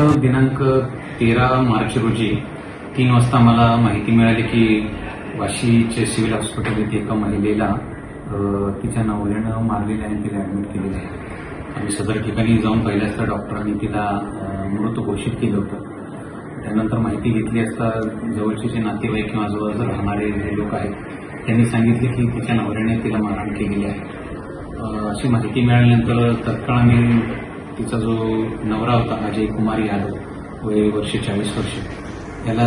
असं दिनांक 13 मार्च रोजी 3 वाजता मला माहिती मिळाली की वाशीचे सिव्हिल हॉस्पिटल येथे एका महिलेला तिच्या नवऱ्यानं मारलेलं आहे आणि तिला ऍडमिट केलेलं आहे. आम्ही सदर ठिकाणी जाऊन पाहिल्यास तर डॉक्टरांनी तिला मृत घोषित केलं होतं. त्यानंतर माहिती घेतली असता जवळचे जे नातेवाईक किंवा आजूबाजूला राहणारे जे लोक आहेत त्यांनी सांगितले की तिच्या नवऱ्याने तिला मारहाण केलेली आहे. अशी माहिती मिळाल्यानंतर तत्काळ आम्ही तिचा जो नवरा होता अजय कुमार यादव वय वर्ष 40 वर्ष याला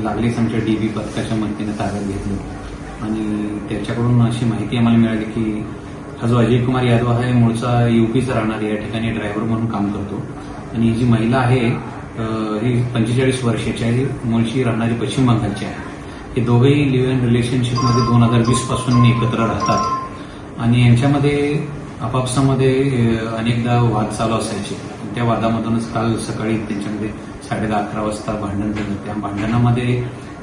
लागलीच आमच्या DB पथकाच्या मदतीने ताब्यात घेतलं आणि त्याच्याकडून अशी माहिती आम्हाला मिळाली की हा जो अजय कुमार यादव आहे मूळचा UPचा राहणारा या ठिकाणी ड्रायव्हर म्हणून काम करतो आणि ही जी महिला आहे ही 45 वर्षाची आहे, मूळची राहणारी पश्चिम बंगालची आहे. हे दोघेही लिव्ह इन रिलेशनशिपमध्ये 2020 पासून एकत्र राहतात आणि यांच्यामध्ये आपापसामध्ये अनेकदा वाद चालू असायचे. त्या वादामधूनच काल सकाळी त्यांच्यामध्ये 10:30-11 वाजता भांडण झालं. त्या भांडणामध्ये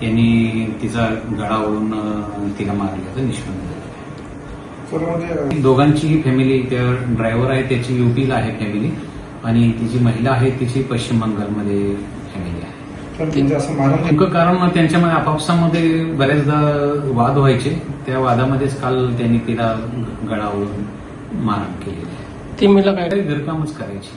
यांनी तिचा गळा ओढून तिला मारल्याचं निष्पन्न झालं. दोघांचीही फॅमिली, त्या ड्रायव्हर आहे त्याची UPला आहे फॅमिली आणि ती जी महिला आहे तिची पश्चिम बंगालमध्ये फॅमिली आहे. नेमकं कारण त्यांच्यामध्ये आपापसामध्ये बऱ्याचदा वाद व्हायचे. त्या वादामध्येच काल त्यांनी तिला गळा ओढून मारहाण केलेली आहे. ती मला काय घरकामच करायची.